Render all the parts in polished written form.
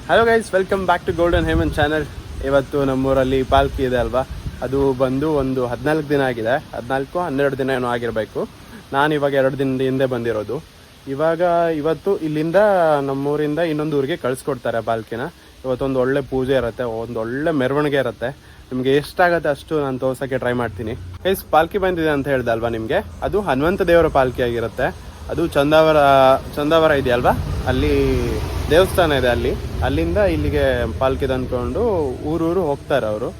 Hello guys, welcome back to golden Heman channel. ಇವತ್ತು ನಮ್ಮೂರಲ್ಲಿ ಪಾಲ್ಕಿ ಇದೆ ಅಲ್ವಾ, ಅದು ಬಂದು ಒಂದು 14 ದಿನ ಆಗಿದೆ. 14-12 ದಿನ ಏನೋ ಆಗಿರಬೇಕು. ನಾನು ಇವಾಗ 2 ದಿನದ ಹಿಂದೆ ಬಂದಿರೋದು. ಇವತ್ತು ಇಲ್ಲಿಂದ ನಮ್ಮೂರಿಂದ ಇನ್ನೊಂದು ಊರಿಗೆ ಕಳಿಸ್ಕೊಡ್ತಾರೆ ಪಾಲ್ಕಿನ. ಇವತ್ತೊಂದು ಒಳ್ಳೆ ಪೂಜೆ ಇರುತ್ತೆ, ಒಂದು ಒಳ್ಳೆ ಮೆರವಣಿಗೆ ಇರುತ್ತೆ. ನಿಮಗೆ ಎಷ್ಟಾಗುತ್ತೆ ಅಷ್ಟು ನಾನು ತೋರ್ಸೋಕ್ಕೆ ಟ್ರೈ ಮಾಡ್ತೀನಿ. ಗೈಸ್, ಪಾಲ್ಕಿ ಬಂದಿದೆ ಅಂತ ಹೇಳ್ದೆ ಅಲ್ವಾ ನಿಮಗೆ, ಅದು ಹನುಮಂತ ದೇವರ ಪಾಲ್ಕಿ ಆಗಿರುತ್ತೆ. ಅದು ಚಂದಾವರ ಇದೆಯಲ್ವಾ, ಅಲ್ಲಿ ದೇವಸ್ಥಾನ ಇದೆ. ಅಲ್ಲಿಂದ ಇಲ್ಲಿಗೆ ಪಾಲ್ಕಿ ತಂದ್ಕೊಂಡು ಊರೂರು ಹೋಗ್ತಾರೆ ಅವರು.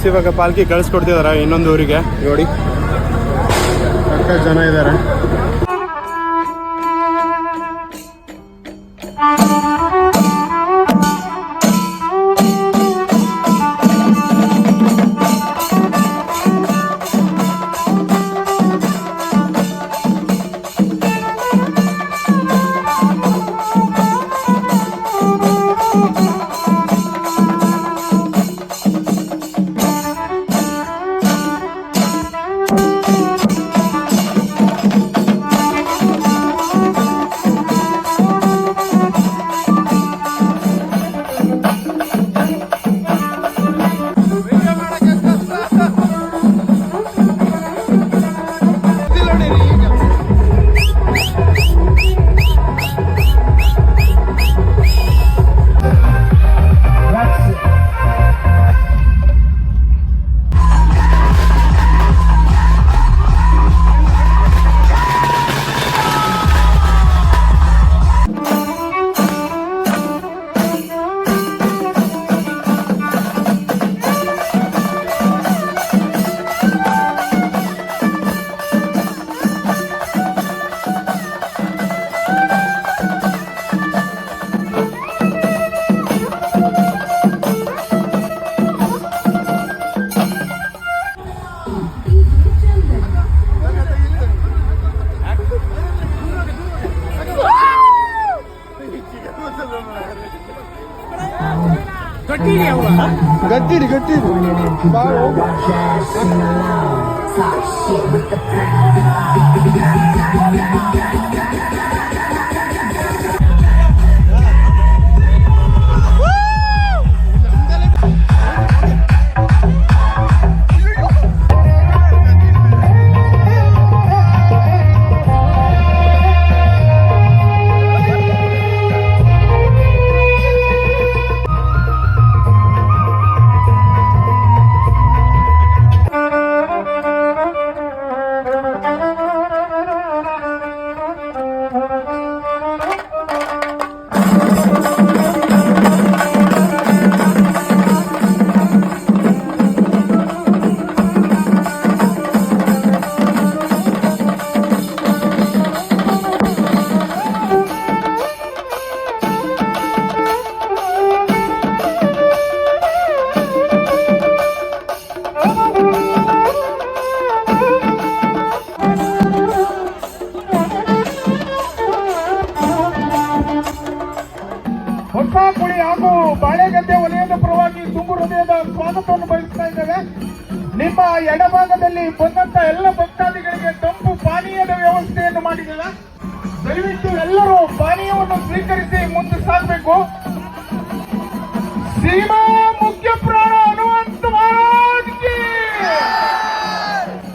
ಇವಾಗ ಪಾಲ್ಕಿ ಕಳಿಸ್ಕೊಡ್ತಿದಾರ ಇನ್ನೊಂದು ಊರಿಗೆ. ನೋಡಿ ಎಷ್ಟು ಜನ ಇದ್ದಾರೆ. ಗಟ್ಟಿರಿ ತಂಡದ ಪರವಾಗಿ ತುಂಬು ಹೃದಯದ ಸ್ವಾಗತವನ್ನು ಬಯಸ್ತಾ ಇದ್ದೇವೆ. ನಿಮ್ಮ ಎಡಭಾಗದಲ್ಲಿ ಬಂದಂತ ಎಲ್ಲ ಭಕ್ತಾದಿಗಳಿಗೆ ತಂಪು ಪಾನೀಯದ ವ್ಯವಸ್ಥೆಯನ್ನು ಮಾಡಿದ್ದೇವೆ. ದಯವಿಟ್ಟು ಎಲ್ಲರೂ ಪಾನೀಯವನ್ನು ಸ್ವೀಕರಿಸಿ ಮುಂದೆ ಸಾಗಬೇಕು. ಸೀಮಾ ಮುಖ್ಯ ಪ್ರಾಣ ಹನುಮಂತ ಮಹಾರಾಜ್ ಕಿ,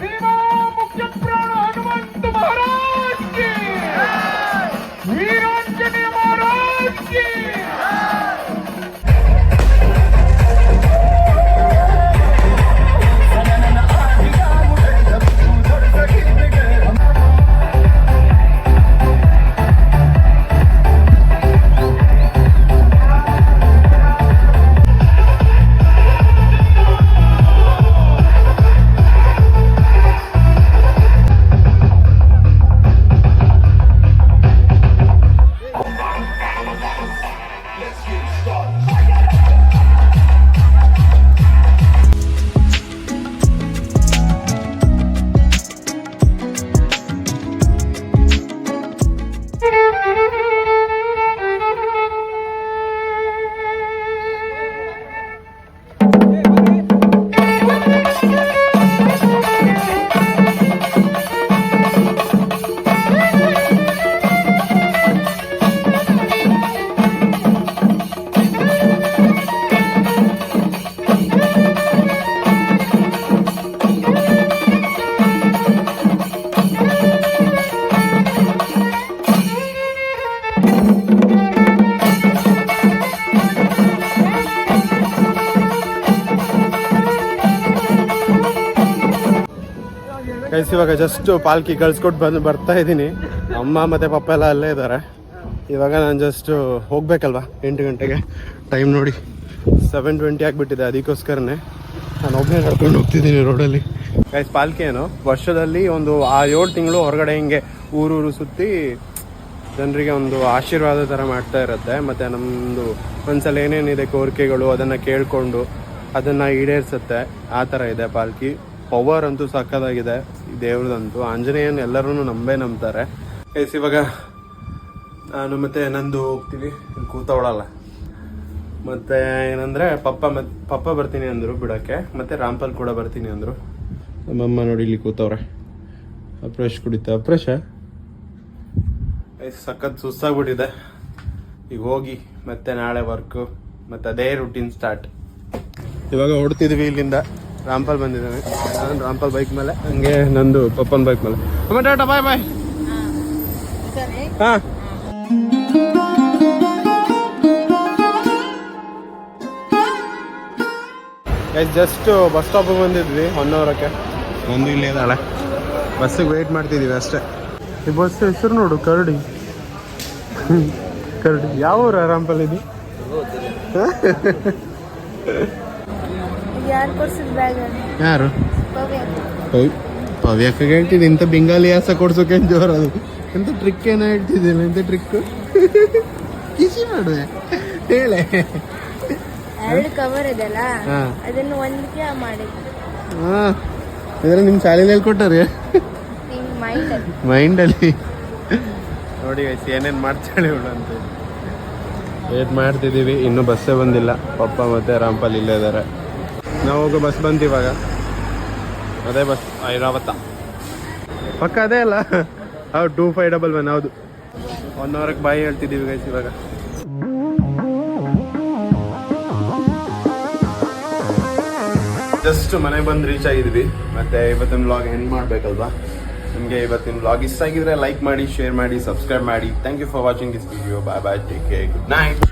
ಸೀಮಾ ಮುಖ್ಯ ಪ್ರಾಣ ಹನುಮಂತ ಮಹಾರಾಜ್ ಕಿ, ವೀರಾಂಜನೇಯ ಮಹಾರಾಜ್ ಕಿ. ಗೈಸ್ ಇವಾಗ ಜಸ್ಟ್ ಪಾಲ್ಕಿ ಕಳ್ಸ್ಕೊಟ್ಟು ಬರ್ತಾ ಇದ್ದೀನಿ. ಅಮ್ಮ ಮತ್ತು ಪಪ್ಪ ಎಲ್ಲ ಅಲ್ಲೇ ಇದ್ದಾರೆ. ಇವಾಗ ನಾನು ಜಸ್ಟ್ ಹೋಗ್ಬೇಕಲ್ವಾ 8 ಗಂಟೆಗೆ. ಟೈಮ್ ನೋಡಿ 7:20 ಆಗಿಬಿಟ್ಟಿದೆ. ಅದಕ್ಕೋಸ್ಕರನೇ ನಾನು ಒಬ್ಬನೇ ನಡ್ಕೊಂಡು ಹೋಗ್ತಿದ್ದೀನಿ ರೋಡಲ್ಲಿ. ಗೈಸ್ ಪಾಲ್ಕಿ ಏನು ವರ್ಷದಲ್ಲಿ ಒಂದು 7 ತಿಂಗಳು ಹೊರಗಡೆ ಹಿಂಗೆ ಊರೂರು ಸುತ್ತಿ ಜನರಿಗೆ ಒಂದು ಆಶೀರ್ವಾದ ಥರ ಮಾಡ್ತಾ ಇರುತ್ತೆ. ಮತ್ತು ನಮ್ಮದು ಮನಸ್ಸಲ್ಲಿ ಏನೇನಿದೆ ಕೋರಿಕೆಗಳು ಅದನ್ನು ಕೇಳಿಕೊಂಡು ಅದನ್ನು ಈಡೇರಿಸುತ್ತೆ. ಆ ಥರ ಇದೆ ಪಾಲ್ಕಿ. ಪವರ್ ಅಂತೂ ಸಕ್ಕದಾಗಿದೆ ದೇವ್ರದಂತೂ. ಆಂಜನೇಯನ್ ಎಲ್ಲರೂ ನಂಬ್ತಾರೆ. ಗೈಸ್ ಇವಾಗ ನಾನು ಮತ್ತು ನಂದು ಹೋಗ್ತೀವಿ. ಕೂತವಳಲ್ಲ ಮತ್ತು ಏನಂದರೆ ಪಪ್ಪ ಬರ್ತೀನಿ ಅಂದರು ಬಿಡೋಕ್ಕೆ. ಮತ್ತು ರಾಂಪಲ್ ಕೂಡ ಬರ್ತೀನಿ ಅಂದರು. ನಮ್ಮಮ್ಮ ನೋಡಿ ಇಲ್ಲಿ ಕೂತವ್ರೆ. ಅಪ್ರೇಶ್ ಕುಡಿತ ಅಪ್ರೇಶ ಸಖತ್ ಸುಸ್ತಾಗ್ಬಿಟ್ಟಿದೆ. ಈಗ ಹೋಗಿ ಮತ್ತೆ ನಾಳೆ ವರ್ಕು ಮತ್ತು ಅದೇ ರುಟೀನ್ ಸ್ಟಾರ್ಟ್. ಇವಾಗ ಹೊಡ್ತಿದ್ವಿ ಇಲ್ಲಿಂದ. ರಾಂಪಲ್ ಬಂದಿದ್ದಾನೆ. ನಾನು ರಾಂಪಲ್ ಬೈಕ್ ಮೇಲೆ, ಹಂಗೆ ನಂದು ಪಪ್ಪನ ಬೈಕ್ ಮೇಲೆ. ಅಮ್ಮ ಟಾಟಾ ಬಾಯ್ ಬಾಯ್. ಹಾಂ ಜಸ್ಟ್ ಬಸ್ ಸ್ಟಾಪಿಗೆ ಬಂದಿದ್ವಿ 1 ಅವರಕ್ಕೆ. ಒಂದು ಇಲ್ಲೇ ಇದ್ದಾಳೆ. ಬಸ್ಸಿಗೆ ವೆಯ್ಟ್ ಮಾಡ್ತಿದ್ದೀವಿ ಅಷ್ಟೇ. ಈ ಬಸ್ ಹೆಸರು ನೋಡು, ಕರಡಿ. ಕರಡಿ ಯಾವ ಊರ ರಾಂಪಲ್ ಇದು? ಯಾರು ಪವ್ಯಕ್ಕೆ ಹೇಳ್ತಿದ್ದೆ. ಇಂಥ ಬೆಂಗಾಲಿ ಯಾಸ ಕೊಡ್ಸೋಕೆ ಜೋರದು. ಎಂತ ಟ್ರಿಕ್ ಏನೋ ಹೇಳ್ತಿದ್ದಿಲ್ಲ. ಎಂತ ಟ್ರಿಕ್ ಕಿಸಿ ಮಾಡುವೆ ಹೇಳೆ. 2 ಕವರ್ ಇದೆಲ್ಲ ಅದನ್ನು ಒಂದಕ್ಕೆ ಮಾಡಿದ್ವಿ. ಇದ್ರೆ ನಿಮ್ಮ ಶಾಲೆಯಲ್ಲಿ ಹೇಳ್ಕೊಟ್ಟಾರೆ ಮೈಂಡಲ್ಲಿ. ನೋಡಿ ಏನೇನು ಮಾಡ್ತಾಳೆ ಇವಳು ಅಂತ ವೇಟ್ ಮಾಡ್ತಿದ್ದೀವಿ. ಇನ್ನೂ ಬಸ್ಸೇ ಬಂದಿಲ್ಲ. ಪಪ್ಪ ಮತ್ತು ರಾಂಪಲ್ ಇಲ್ಲೇ ಇದ್ದಾರೆ. ನಾವು ಹೋಗೋ ಬಸ್ ಬಂತು ಇವಾಗ. ಅದೇ ಬಸ್ ಐರಾವತ ಪಕ್ಕ ಅದೇ ಅಲ್ಲ. ಹೌದು 2511 ಹೌದು. 1 ಅವರ್ಗೆ ಬಾಯಿ ಹೇಳ್ತಿದ್ದೀವಿ ಗೈಸ್ ಇವಾಗ. ಜಸ್ಟ್ ಮನೆಗೆ ಬಂದು ರೀಚ್ ಆಗಿದ್ವಿ. ಮತ್ತು ಇವತ್ತಿನ ವ್ಲಾಗ್ ಎಂಡ್ ಮಾಡಬೇಕಲ್ವಾ. ನಿಮಗೆ ಇವತ್ತಿನ ವ್ಲಾಗ್ ಇಷ್ಟ ಆಗಿದ್ರೆ ಲೈಕ್ ಮಾಡಿ, ಶೇರ್ ಮಾಡಿ, ಸಬ್ಸ್ಕ್ರೈಬ್ ಮಾಡಿ. Thank you for watching this video. Bye bye, take care, good night.